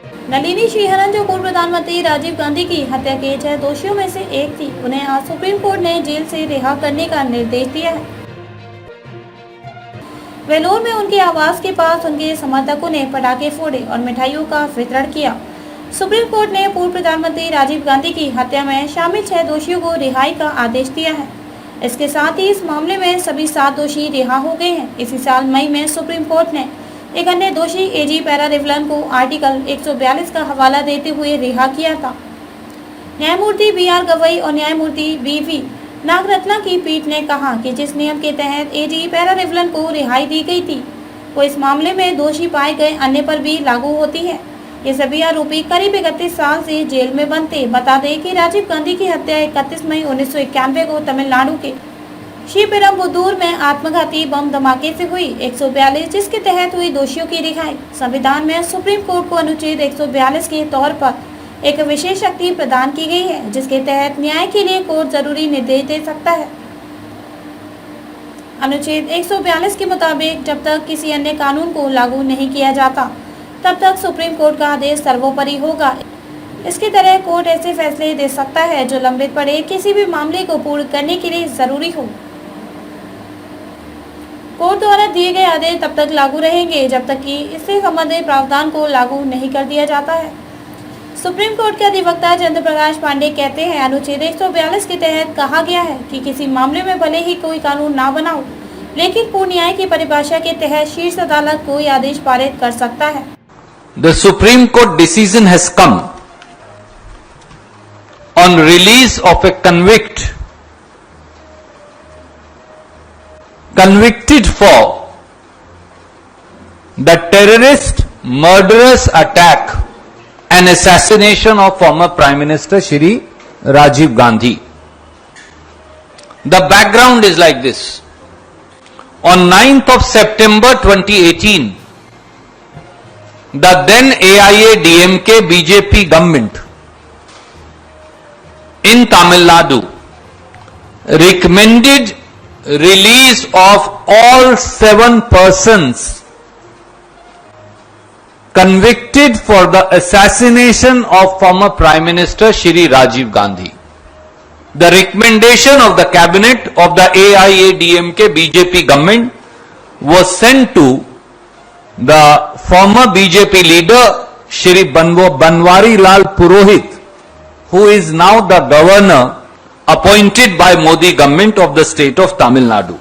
नलिनी श्रीहरन, जो पूर्व प्रधानमंत्री राजीव गांधी की हत्या के 6 दोषियों में से एक थी, उन्हें आज सुप्रीम कोर्ट ने जेल से रिहा करने का निर्देश दिया है। वेलोर में उनके आवास के पास उनके समर्थकों ने पटाखे फोड़े और मिठाइयों का वितरण किया। सुप्रीम कोर्ट ने पूर्व प्रधानमंत्री राजीव गांधी की हत्या में शामिल 6 दोषियों को रिहाई का आदेश दिया है। इसके साथ ही इस मामले में सभी 7 दोषी रिहा हो गए हैं। इसी साल मई में सुप्रीम कोर्ट ने एक अन्य दोषी एजी पैरारिवलन को आर्टिकल 142 का हवाला देते हुए रिहा किया था। न्यायमूर्ति BR गवई और न्यायमूर्ति BV नागरत्ना की पीठ ने कहा कि जिस नियम के तहत एजी पैरारिवलन को रिहाई दी गई थी, वो इस मामले में दोषी पाए गए अन्य पर भी लागू होती है। ये सभी आरोपी करीब 31 साल से जेल में बंद थे। बता दें कि राजीव गांधी की हत्या 31 मई 1991 को तमिलनाडु के श्रीपेरुम्बदूर में आत्मघाती बम धमाके से हुई। 142 जिसके तहत हुई दोषियों की रिहाई। संविधान में सुप्रीम कोर्ट को अनुच्छेद 142 के तौर पर एक विशेष शक्ति प्रदान की गई है, जिसके तहत न्याय के लिए कोर्ट जरूरी निर्देश दे सकता है। अनुच्छेद 142 के मुताबिक जब तक किसी अन्य कानून को लागू नहीं किया जाता, तब तक सुप्रीम कोर्ट का आदेश सर्वोपरि होगा। इसकी तरह कोर्ट ऐसे फैसले दे सकता है जो लंबित पड़े किसी भी मामले को पूर्ण करने के लिए जरूरी हो। कोर्ट द्वारा दिए गए आदेश तब तक लागू रहेंगे जब तक कि इससे संबंधित प्रावधान को लागू नहीं कर दिया जाता है। सुप्रीम कोर्ट के अधिवक्ता चंद्र प्रकाश पांडे कहते हैं, अनुच्छेद 142 के तहत कहा गया है कि किसी मामले में भले ही कोई कानून ना बना हो, लेकिन पूर्ण न्याय की परिभाषा के तहत शीर्ष अदालत कोई आदेश पारित कर सकता है। The Supreme Court decision has come on release of a convicted for the terrorist murderous attack and assassination of former Prime Minister Shri Rajiv Gandhi. The background is like this. On 9th of September 2018, the then AIADMK BJP government in Tamil Nadu recommended release of all 7 persons convicted for the assassination of former Prime Minister Shri Rajiv Gandhi. The recommendation of the cabinet of the AIADMK BJP government was sent to the former BJP leader Shri Banwari Lal Purohit, who is now the governor appointed by Modi government of the state of Tamil Nadu.